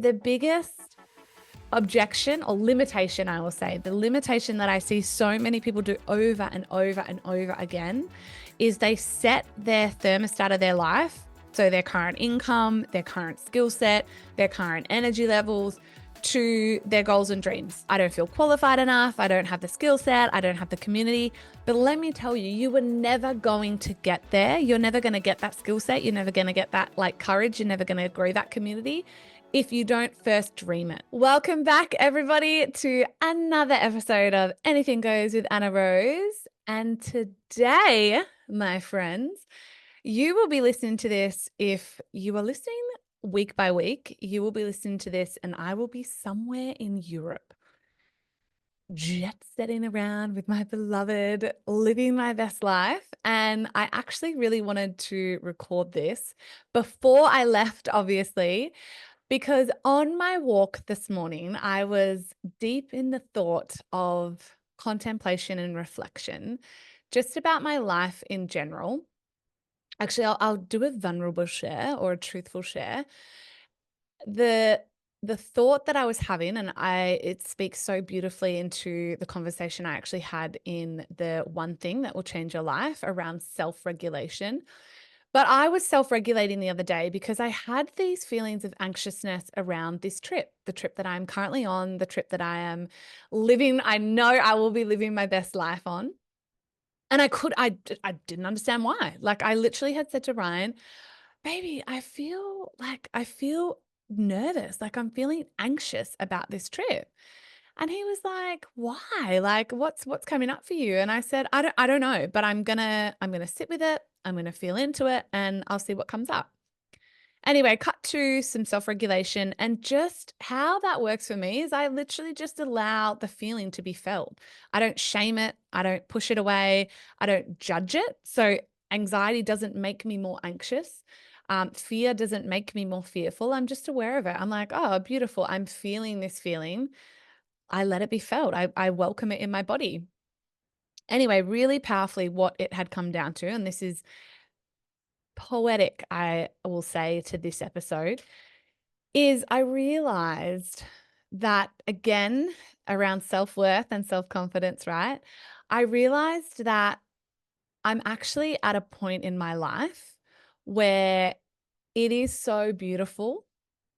The biggest objection or limitation, I will say, the limitation that I see so many people do over and over and over again is they set their thermostat of their life, so their current income, their current skill set, their current energy levels, to their goals and dreams. I don't feel qualified enough. I don't have the skill set. I don't have the community. But let me tell you, you were never going to get there. You're never going to get that skill set. You're never going to get that courage. You're never going to grow that community if you don't first dream it. Welcome back, everybody, to another episode of Anything Goes with Anna Rose. And today, my friends, you will be listening to this. If you are listening week by week, you will be listening to this and I will be somewhere in Europe, jet setting around with my beloved, living my best life. And I actually really wanted to record this before I left, obviously, because on my walk this morning, I was deep in the thought of contemplation and reflection, just about my life in general. Actually, I'll do a vulnerable share or a truthful share. The thought that I was having, and it speaks so beautifully into the conversation I actually had in the One Thing That Will Change Your Life around self-regulation. But I was self-regulating the other day because I had these feelings of anxiousness around this trip, the trip that I'm currently on, the trip that I am living. I know I will be living my best life on. And I didn't understand why. Like, I literally had said to Ryan, baby, I feel nervous. Like, I'm feeling anxious about this trip. And he was like, why? Like, what's coming up for you? And I said, I don't know, but I'm gonna sit with it. I'm gonna feel into it and I'll see what comes up. Anyway, cut to some self-regulation, and just how that works for me is I literally just allow the feeling to be felt. I don't shame it. I don't push it away. I don't judge it. So anxiety doesn't make me more anxious. Fear doesn't make me more fearful. I'm just aware of it. I'm like, oh, beautiful. I'm feeling this feeling. I let it be felt. I welcome it in my body. Anyway, really powerfully what it had come down to, and this is poetic, I will say, to this episode, is I realized that, again, around self-worth and self-confidence, right? I realized that I'm actually at a point in my life where it is so beautiful.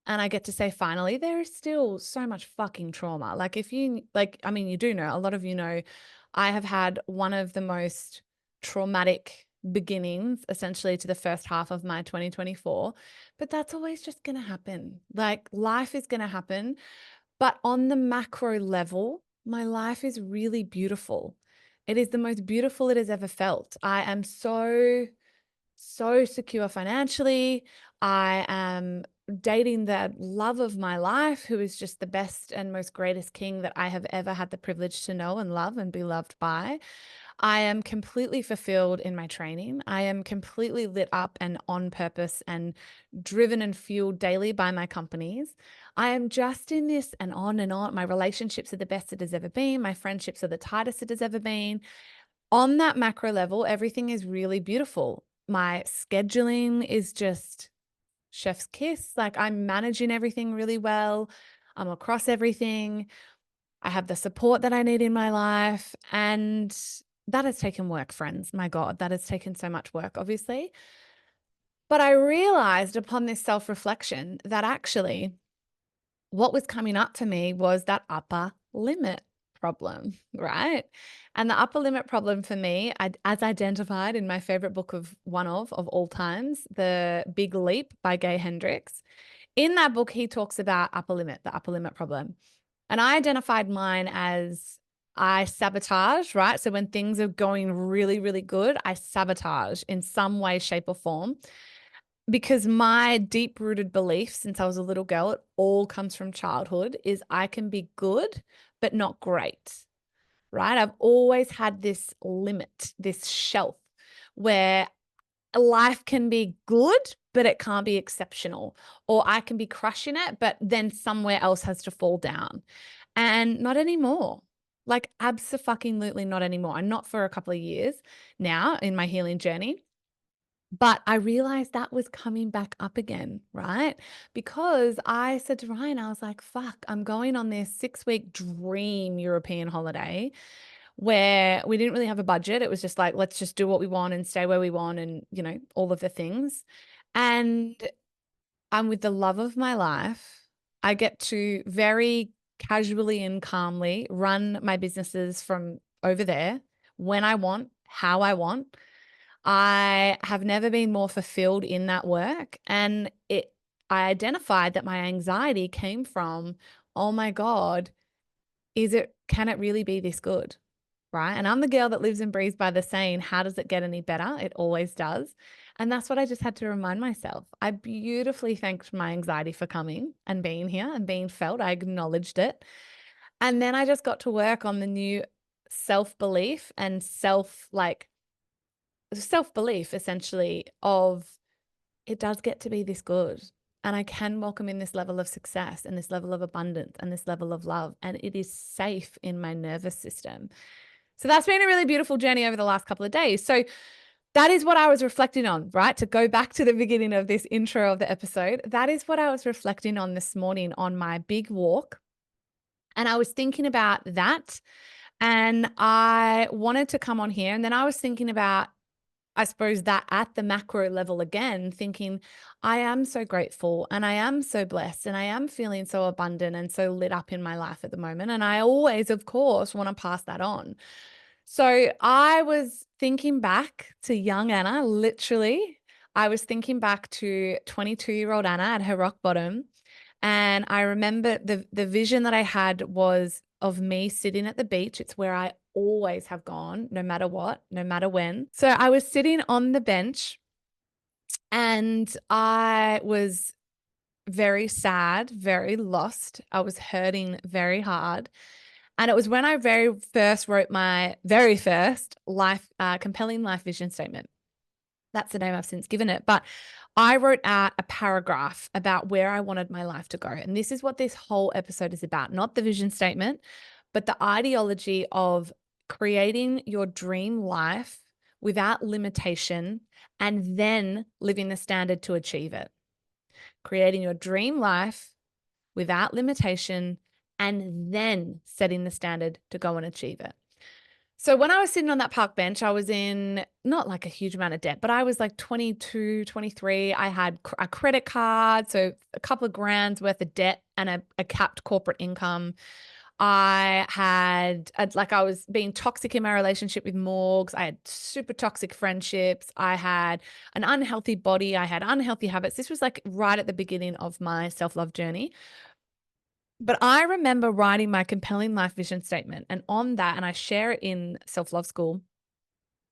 And I get to say, finally, there is still so much fucking trauma. Like, if you, I mean, you do know, a lot of you know, I have had one of the most traumatic beginnings, essentially, to the first half of my 2024. But that's always just going to happen. Like, life is going to happen. But on the macro level, my life is really beautiful. It is the most beautiful it has ever felt. I am so secure financially. I am dating the love of my life, who is just the best and most greatest king that I have ever had the privilege to know and love and be loved by. I am completely fulfilled in my training. I am completely lit up and on purpose and driven and fueled daily by my companies. I am just in this and on and on. My relationships are the best it has ever been. My friendships are the tightest it has ever been. On that macro level, everything is really beautiful. My scheduling is just chef's kiss. Like, I'm managing everything really well. I'm across everything. I have the support that I need in my life. And that has taken work, friends. My God, that has taken so much work, obviously. But I realized upon this self-reflection that actually what was coming up for me was that upper limit problem, right? And the upper limit problem for me, as identified in my favorite book of all times, The Big Leap by Gay Hendricks. In that book, he talks about the upper limit problem. And I identified mine as I sabotage, right? So when things are going really, really good, I sabotage in some way, shape, or form. Because my deep-rooted belief since I was a little girl, it all comes from childhood, is I can be good, but not great, right? I've always had this limit, this shelf where life can be good, but it can't be exceptional. Or I can be crushing it, but then somewhere else has to fall down. And not anymore. Like, abso-fucking-lutely not anymore. And not for a couple of years now in my healing journey. But I realized that was coming back up again, right? Because I said to Ryan, I was like, fuck, I'm going on this 6-week dream European holiday where we didn't really have a budget. It was just like, let's just do what we want and stay where we want and, all of the things. And I'm with the love of my life. I get to very casually and calmly run my businesses from over there when I want, how I want. I have never been more fulfilled in that work. And I identified that my anxiety came from, oh my God, can it really be this good? Right. And I'm the girl that lives and breathes by the saying, how does it get any better? It always does. And that's what I just had to remind myself. I beautifully thanked my anxiety for coming and being here and being felt. I acknowledged it. And then I just got to work on the new self-belief and self-belief essentially of it does get to be this good. And I can welcome in this level of success and this level of abundance and this level of love. And it is safe in my nervous system. So that's been a really beautiful journey over the last couple of days. So that is what I was reflecting on, right? To go back to the beginning of this intro of the episode, that is what I was reflecting on this morning on my big walk. And I was thinking about that. And I wanted to come on here. And then I was thinking about, I suppose, that at the macro level again, thinking, I am so grateful and I am so blessed and I am feeling so abundant and so lit up in my life at the moment. And I always, of course, want to pass that on. So I was thinking back to young Anna, literally. I was thinking back to 22-year-old Anna at her rock bottom. And I remember the vision that I had was of me sitting at the beach. It's where I always have gone, no matter what, no matter when. So I was sitting on the bench and I was very sad, very lost. I was hurting very hard. And it was when I very first wrote my very first compelling life vision statement. That's the name I've since given it. But I wrote out a paragraph about where I wanted my life to go. And this is what this whole episode is about, not the vision statement, but the ideology of creating your dream life without limitation and then living the standard to achieve it. Creating your dream life without limitation and then setting the standard to go and achieve it. So when I was sitting on that park bench, I was in not like a huge amount of debt, but I was like 22, 23. I had a credit card, so a couple of grand's worth of debt and a capped corporate income. I was being toxic in my relationship with Morgs. I had super toxic friendships. I had an unhealthy body. I had unhealthy habits. This was like right at the beginning of my self-love journey. But I remember writing my compelling life vision statement, and on that, and I share it in self-love school,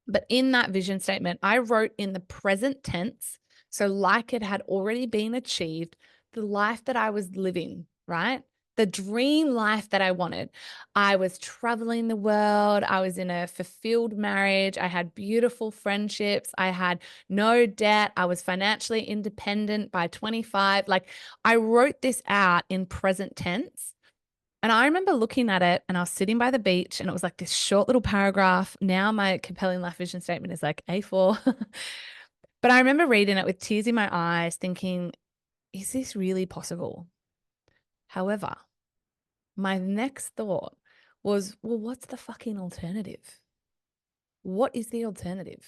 but in that vision statement, I wrote in the present tense, so like it had already been achieved, the life that I was living, right? The dream life that I wanted. I was traveling the world. I was in a fulfilled marriage. I had beautiful friendships. I had no debt. I was financially independent by 25. Like I wrote this out in present tense. And I remember looking at it and I was sitting by the beach and it was like this short little paragraph. Now my compelling life vision statement is like A4. But I remember reading it with tears in my eyes thinking, is this really possible? However, my next thought was, well, what's the fucking alternative? What is the alternative?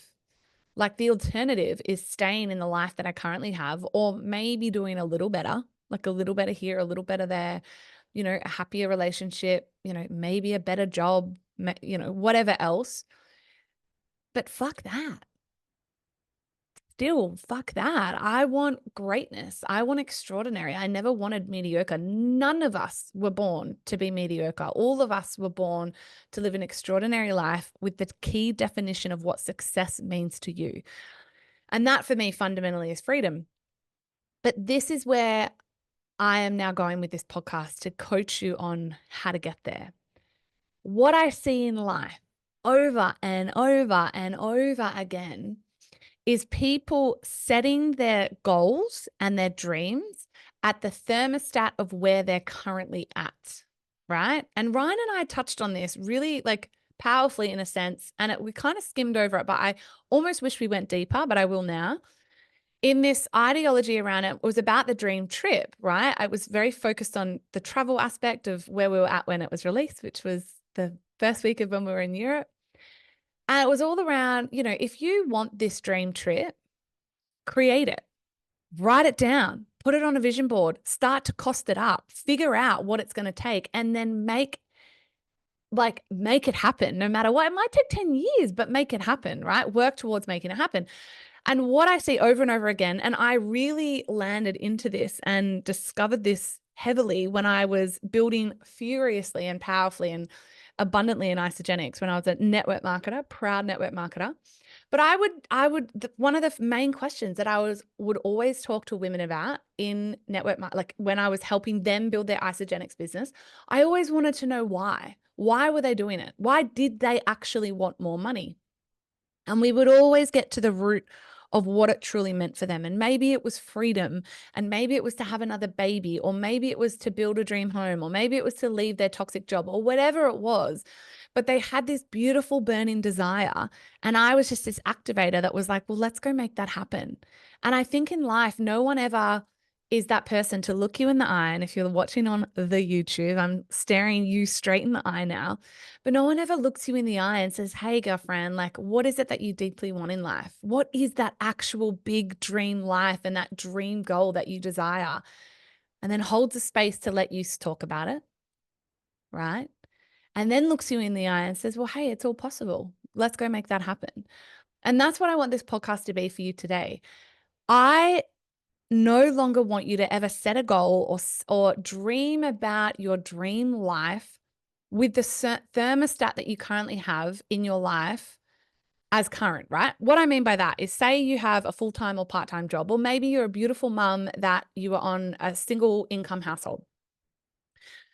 Like the alternative is staying in the life that I currently have, or maybe doing a little better, like a little better here, a little better there, a happier relationship, maybe a better job, whatever else. But fuck that. Still, fuck that. I want greatness. I want extraordinary. I never wanted mediocre. None of us were born to be mediocre. All of us were born to live an extraordinary life with the key definition of what success means to you. And that for me fundamentally is freedom. But this is where I am now going with this podcast to coach you on how to get there. What I see in life over and over and over again is people setting their goals and their dreams at the thermostat of where they're currently at, right? And Ryan and I touched on this really like powerfully in a sense. And we kind of skimmed over it, but I almost wish we went deeper, but I will now. In this ideology around it was about the dream trip, right? I was very focused on the travel aspect of where we were at when it was released, which was the first week of when we were in Europe. And it was all around, if you want this dream trip, create it, write it down, put it on a vision board, start to cost it up, figure out what it's going to take, and then make it happen no matter what. It might take 10 years, but make it happen, right? Work towards making it happen. And what I see over and over again, and I really landed into this and discovered this heavily when I was building furiously and powerfully and abundantly in Isogenics when I was a network marketer, proud network marketer. But one of the main questions that would always talk to women about in network, like when I was helping them build their Isogenics business, I always wanted to know why. Why were they doing it? Why did they actually want more money? And we would always get to the root of what it truly meant for them. And maybe it was freedom, and maybe it was to have another baby, or maybe it was to build a dream home, or maybe it was to leave their toxic job, or whatever it was. But they had this beautiful burning desire. And I was just this activator that was like, well, let's go make that happen. And I think in life, no one ever is that person to look you in the eye. And if you're watching on the YouTube, I'm staring you straight in the eye now. But no one ever looks you in the eye and says, hey, girlfriend, like, what is it that you deeply want in life? What is that actual big dream life and that dream goal that you desire? And then holds a space to let you talk about it, right? And then looks you in the eye and says, well, hey, it's all possible. Let's go make that happen. And that's what I want this podcast to be for you today. I no longer want you to ever set a goal or dream about your dream life with the thermostat that you currently have in your life as current, right? What I mean by that is, say you have a full-time or part-time job, or maybe you're a beautiful mum that you are on a single income household.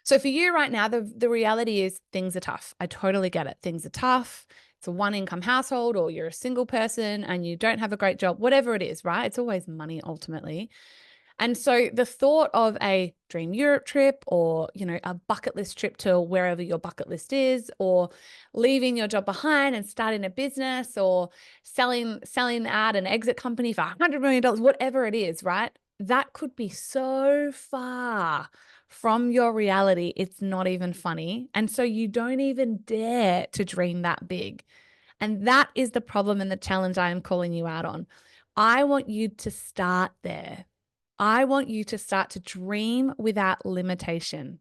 So for you right now, the reality is things are tough. I totally get it. Things are tough. It's a one income household, or you're a single person and you don't have a great job, whatever it is, right? It's always money ultimately. And so the thought of a dream Europe trip, or, a bucket list trip to wherever your bucket list is, or leaving your job behind and starting a business, or selling out an exit company for $100 million, whatever it is, right? That could be so far from your reality. It's not even funny. And so you don't even dare to dream that big. And that is the problem and the challenge I am calling you out on. I want you to start there. I want you to start to dream without limitation,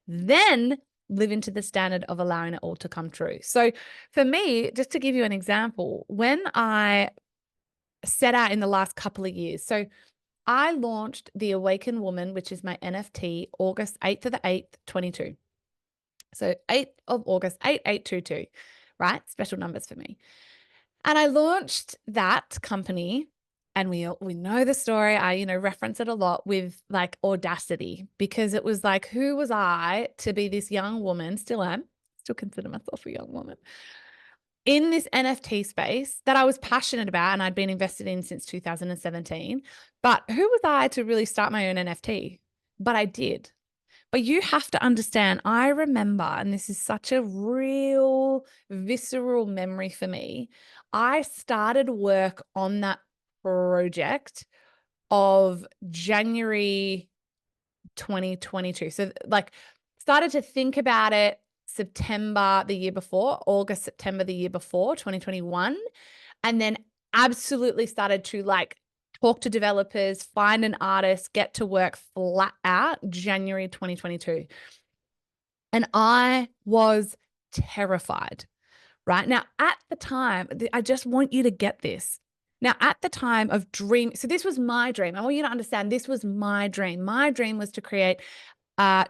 then live into the standard of allowing it all to come true. So for me, just to give you an example, when I set out in the last couple of years, so I launched the Awakened Woman, which is my NFT, August 8th of the 8th, 22. So 8th of August, 8822, right? Special numbers for me. And I launched that company, and we know the story. I, reference it a lot with like audacity, because it was like, who was I to be this young woman, still consider myself a young woman, in this NFT space that I was passionate about and I'd been invested in since 2017. But who was I to really start my own NFT? But I did. But you have to understand, I remember, and this is such a real visceral memory for me, I started work on that project of January 2022. So started to think about it September the year before, August, September the year before, 2021. And then absolutely started to talk to developers, find an artist, get to work flat out January 2022. And I was terrified, right? Now, at the time, I just want you to get this. Now, at the time of dream, so this was my dream. I want you to understand this was my dream. My dream was to create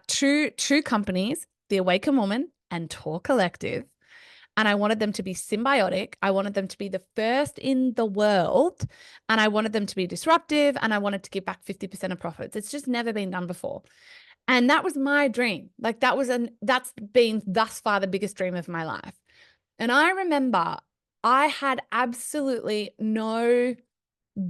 two companies, The Awakened Woman and Tor Collective. And I wanted them to be symbiotic. I wanted them to be the first in the world. And I wanted them to be disruptive. And I wanted to give back 50% of profits. It's just never been done before. And that was my dream. That's been thus far the biggest dream of my life. And I remember I had absolutely no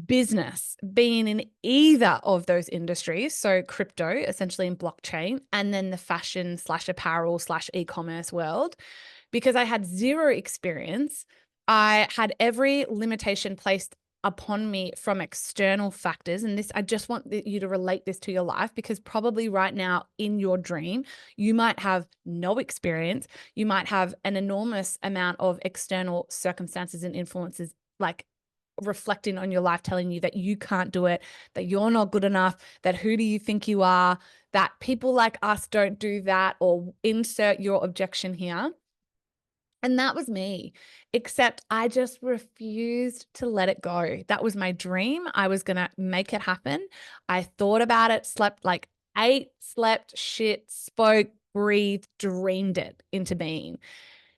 business being in either of those industries. So crypto, essentially in blockchain, and then the fashion/apparel/e-commerce world. because I had zero experience. I had every limitation placed upon me from external factors. And this, I just want you to relate this to your life, because probably right now in your dream, you might have no experience. You might have an enormous amount of external circumstances and influences, like reflecting on your life, telling you that you can't do it, that you're not good enough, that who do you think you are, that people like us don't do that, or insert your objection here. And that was me, except I just refused to let it go. That was my dream. I was going to make it happen. I thought about it, slept, like ate, slept, shit, spoke, breathed, dreamed it into being.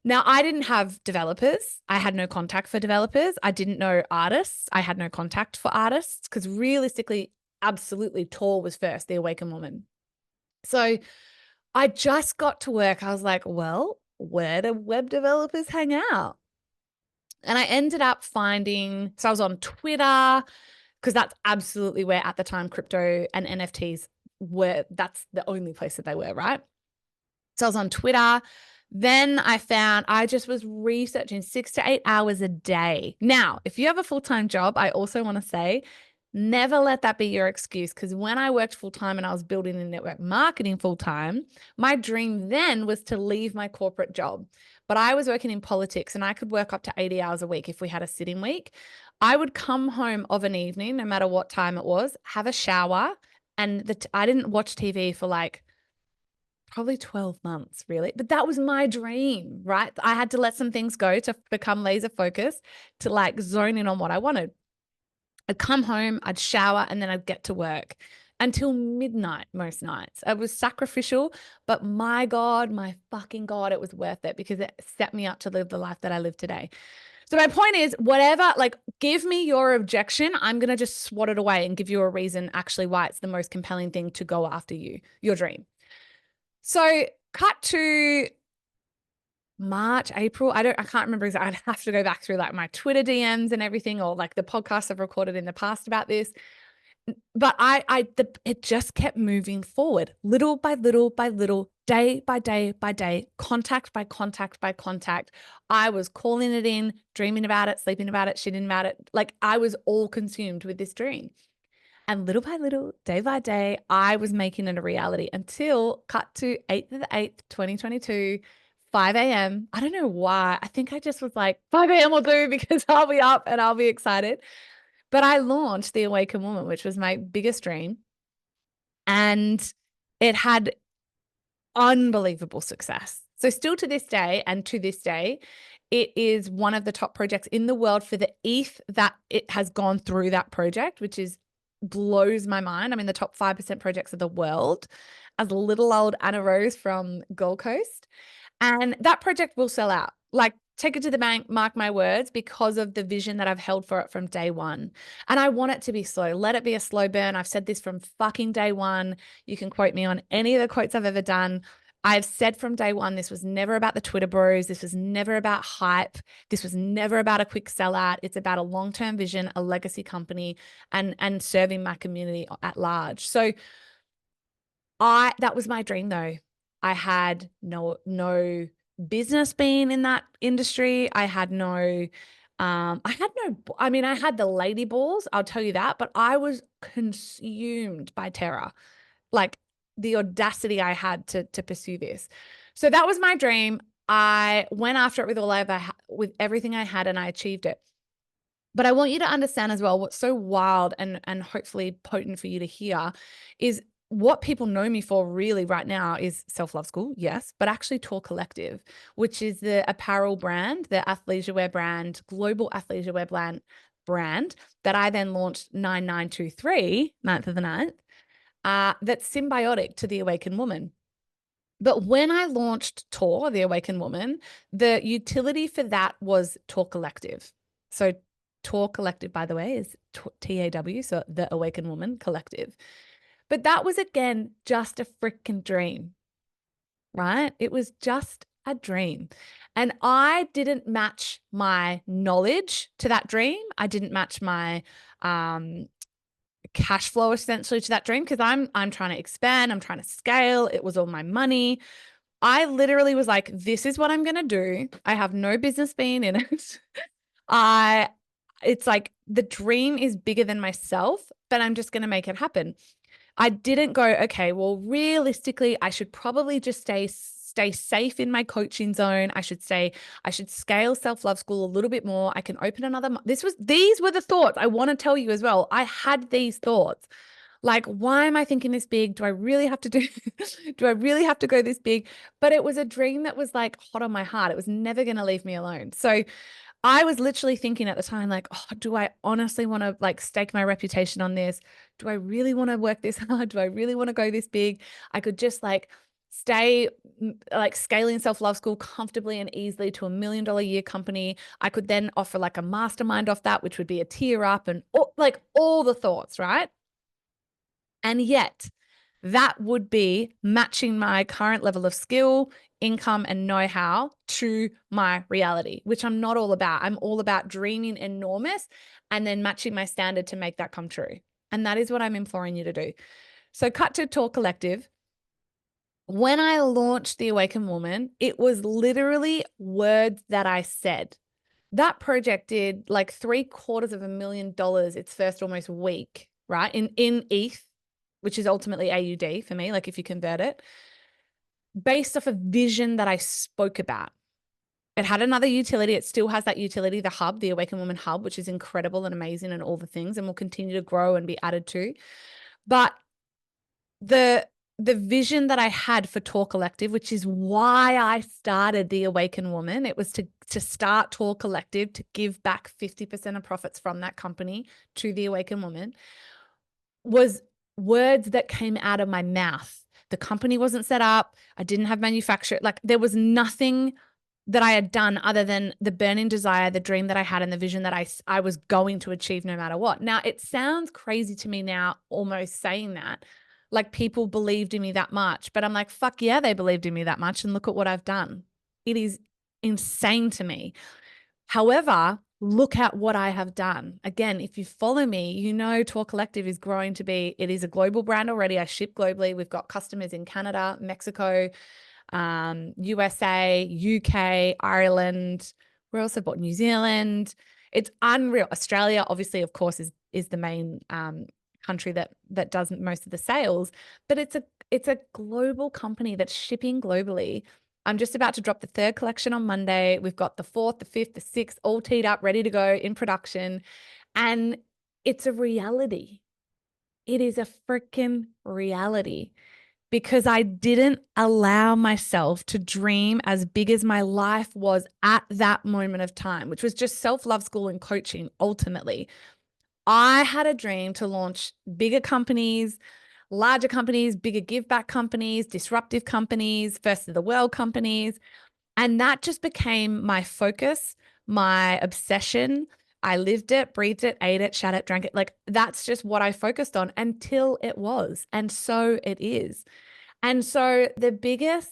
Now, I didn't have developers. I had no contact for developers. I didn't know artists. I had no contact for artists, because realistically, absolutely, Tor was first, the Awakened Woman. So I just got to work. I was like, well, where do web developers hang out? And I ended up finding, so I was on Twitter, because that's absolutely where at the time crypto and NFTs were, that's the only place that they were, right? So I was on Twitter. Then I just was researching 6 to 8 hours a day. Now, if you have a full-time job, I also want to say, never let that be your excuse, because when I worked full-time and I was building in network marketing full-time, my dream then was to leave my corporate job. But I was working in politics and I could work up to 80 hours a week if we had a sitting week. I would come home of an evening, no matter what time it was, have a shower, and I didn't watch TV for like probably 12 months, really. But that was my dream, right? I had to let some things go to become laser focused, to like zone in on what I wanted. I'd come home, I'd shower, and then I'd get to work until midnight most nights. It was sacrificial, but my God, my fucking God, it was worth it, because it set me up to live the life that I live today. So my point is, whatever, like, give me your objection. I'm going to just swat it away and give you a reason actually why it's the most compelling thing to go after your dream. So cut to March, April. I can't remember exactly. I'd have to go back through like my Twitter DMs and everything, or like the podcasts I've recorded in the past about this. But it just kept moving forward, little by little by little, day by day by day, contact by contact by contact. I was calling it in, dreaming about it, sleeping about it, shitting about it. Like I was all consumed with this dream. And little by little, day by day, I was making it a reality, until cut to 8th of the 8th, 2022, 5 a.m. I don't know why. I think I just was like, 5 a.m. will do, because I'll be up and I'll be excited. But I launched the Awakened Woman, which was my biggest dream. And it had unbelievable success. So still to this day, it is one of the top projects in the world for the ETH that it has gone through that project, which is blows my mind. I'm in the top 5% projects of the world as little old Anna Rose from Gold Coast. And that project will sell out. Like, take it to the bank, mark my words, because of the vision that I've held for it from day one. And I want it to be slow. Let it be a slow burn. I've said this from fucking day one. You can quote me on any of the quotes I've ever done. I've said from day one, this was never about the Twitter bros. This was never about hype. This was never about a quick sellout. It's about a long-term vision, a legacy company, and serving my community at large. So that was my dream though. I had no business being in that industry. I had I had the lady balls, I'll tell you that, but I was consumed by terror. Like the audacity I had to pursue this. So that was my dream. I went after it with everything I had, and I achieved it. But I want you to understand as well, what's so wild and hopefully potent for you to hear is what people know me for really right now is Self-Love School, yes, but actually Tor Collective, which is the apparel brand, the athleisure wear brand, global athleisure wear brand that I then launched 9923, 9th of the 9th, that's symbiotic to the Awakened Woman. But when I launched Tor, the Awakened Woman, the utility for that was Tor Collective. So Tor Collective, by the way, is TAW, so the Awakened Woman Collective. But that was, again, just a freaking dream, right? It was just a dream. And I didn't match my knowledge to that dream. I didn't match my cash flow essentially to that dream, because I'm trying to expand, I'm trying to scale. It was all my money. I literally was like, this is what I'm going to do. I have no business being in it. I, it's like the dream is bigger than myself, but I'm just going to make it happen. I didn't go, okay, well, realistically, I should probably just stay safe in my coaching zone. I should scale self-love school a little bit more. I can open another. These were the thoughts I want to tell you as well. I had these thoughts. Like, why am I thinking this big? Do I really have to do I really have to go this big? But it was a dream that was like hot on my heart. It was never going to leave me alone. So I was literally thinking at the time, like, oh, do I honestly want to like stake my reputation on this? Do I really want to work this hard? Do I really want to go this big? I could just like stay like scaling self-love school comfortably and easily to $1 million a year company. I could then offer like a mastermind off that, which would be a tier up and like all the thoughts, right? And yet, that would be matching my current level of skill, income, and know-how to my reality, which I'm not all about. I'm all about dreaming enormous and then matching my standard to make that come true. And that is what I'm imploring you to do. So, cut to Talk Collective. When I launched The Awakened Woman, it was literally words that I said. That project did like $750,000 its first almost week, right? In ETH, which is ultimately AUD for me, like if you convert it, based off a vision that I spoke about. It had another utility. It still has that utility, the hub, the Awakened Woman hub, which is incredible and amazing and all the things, and will continue to grow and be added to. But the vision that I had for Talk Collective, which is why I started the Awakened Woman, it was to start Talk Collective, to give back 50% of profits from that company to the Awakened Woman, was words that came out of my mouth. The company wasn't set up. I didn't have manufacture. Like there was nothing that I had done other than the burning desire, the dream that I had, and the vision that I was going to achieve no matter what. Now, it sounds crazy to me now, almost saying that, like people believed in me that much, but I'm like, fuck yeah, they believed in me that much. And look at what I've done. It is insane to me. However, look at what I have done. Again, if you follow me, you know Talk Collective is growing to be, it is a global brand already. I ship globally. We've got customers in Canada, Mexico, USA, UK, Ireland. We're also bought New Zealand. It's unreal. Australia, obviously, of course, is the main country that does most of the sales, but it's a global company that's shipping globally. I'm just about to drop the third collection on Monday. We've got the fourth, the fifth, the sixth, all teed up, ready to go in production. And it's a reality. It is a freaking reality because I didn't allow myself to dream as big as my life was at that moment of time, which was just self-love school and coaching ultimately. I had a dream to launch bigger companies, larger companies, bigger give back companies, disruptive companies, first of the world companies. And that just became my focus, my obsession. I lived it, breathed it, ate it, shat it, drank it. Like that's just what I focused on until it was. And so it is. And so the biggest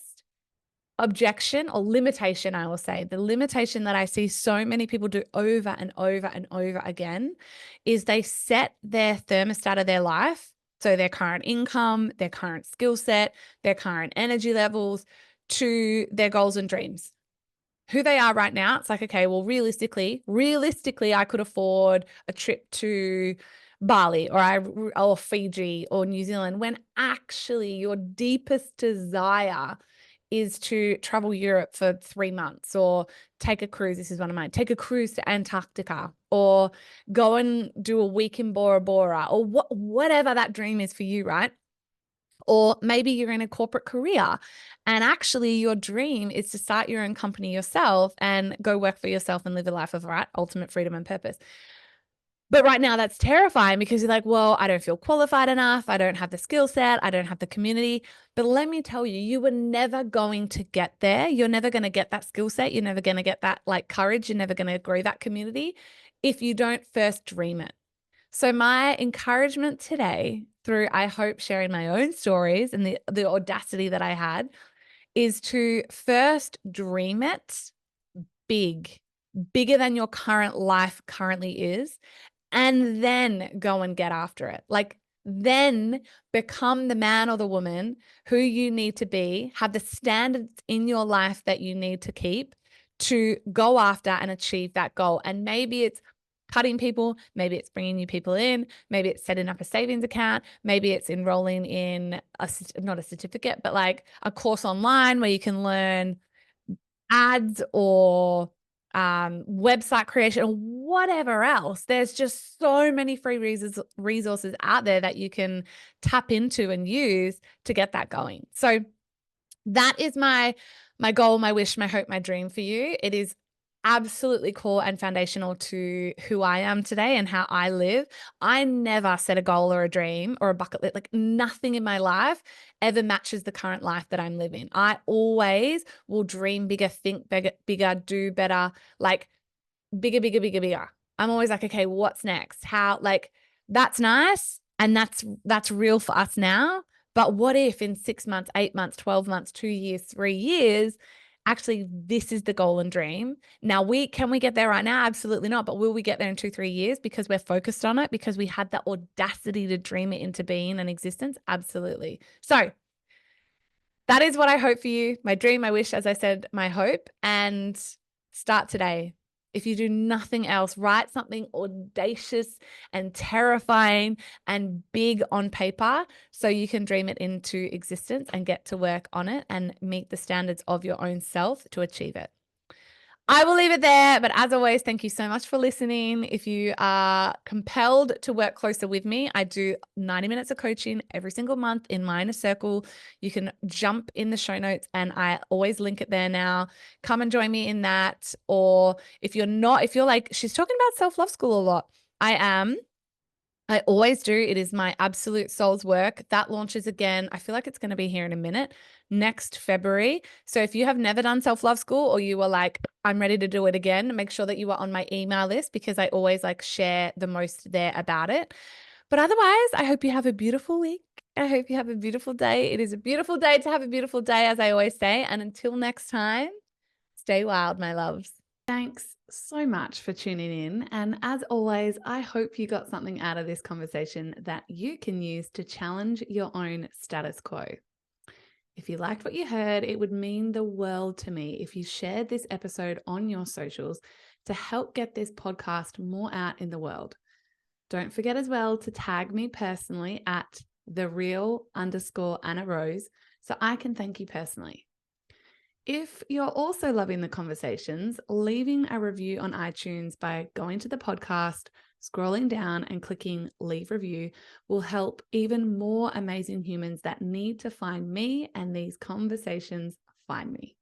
objection or limitation, I will say, the limitation that I see so many people do over and over and over again is they set their thermostat of their life, so their current income, their current skill set, their current energy levels, to their goals and dreams. Who they are right now, it's like, okay, well, realistically, I could afford a trip to Bali or Fiji or New Zealand, when actually your deepest desire is to travel Europe for 3 months or take a cruise. This is one of mine. Take a cruise to Antarctica or go and do a week in Bora Bora or whatever that dream is for you, right? Or maybe you're in a corporate career and actually your dream is to start your own company yourself and go work for yourself and live a life of, right, ultimate freedom and purpose. But right now that's terrifying because you're like, well, I don't feel qualified enough. I don't have the skill set. I don't have the community. But let me tell you, you were never going to get there. You're never going to get that skill set. You're never going to get that like courage. You're never going to grow that community if you don't first dream it. So my encouragement today through, I hope, sharing my own stories and the audacity that I had is to first dream it big, bigger than your current life currently is, and then go and get after it. Like Then become the man or the woman who you need to be, have the standards in your life that you need to keep to go after and achieve that goal. And maybe it's cutting people, maybe it's bringing new people in, maybe it's setting up a savings account, maybe it's enrolling in not a certificate, but like a course online where you can learn ads or website creation or whatever else. There's just so many free resources out there that you can tap into and use to get that going. So that is my goal, my wish, my hope, my dream for you. It is absolutely core and foundational to who I am today and how I live. I never set a goal or a dream or a bucket list. Like nothing in my life ever matches the current life that I'm living. I always will dream bigger, think bigger, do better, like bigger, bigger, bigger, bigger. I'm always like, okay, what's next? How, like, that's nice. And that's real for us now. But what if in 6 months, 8 months, 12 months, 2 years, 3 years, actually this is the goal and dream. Now can we get there right now? Absolutely not. But will we get there in 2, 3 years because we're focused on it, because we had the audacity to dream it into being and existence? Absolutely. So that is what I hope for you. My dream, my wish, as I said, my hope. And start today. If you do nothing else, write something audacious and terrifying and big on paper so you can dream it into existence and get to work on it and meet the standards of your own self to achieve it. I will leave it there. But as always, thank you so much for listening. If you are compelled to work closer with me, I do 90 minutes of coaching every single month in my inner circle. You can jump in the show notes and I always link it there now. Come and join me in that. Or if you're like, she's talking about self-love school a lot. I am. I always do. It is my absolute soul's work. That launches again. I feel like it's going to be here in a minute, next February. So if you have never done self-love school or you were like, I'm ready to do it again, make sure that you are on my email list because I always like share the most there about it. But otherwise, I hope you have a beautiful week. I hope you have a beautiful day. It is a beautiful day to have a beautiful day, as I always say. And until next time, stay wild, my loves. Thanks so much for tuning in. And as always, I hope you got something out of this conversation that you can use to challenge your own status quo. If you liked what you heard, it would mean the world to me if you shared this episode on your socials to help get this podcast more out in the world. Don't forget as well to tag me personally at @thereal_Anna Rose so I can thank you personally. If you're also loving the conversations, leaving a review on iTunes by going to the podcast, scrolling down and clicking leave review will help even more amazing humans that need to find me and these conversations find me.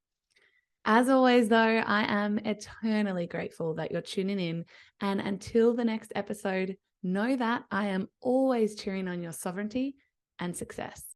As always, though, I am eternally grateful that you're tuning in. And until the next episode, know that I am always cheering on your sovereignty and success.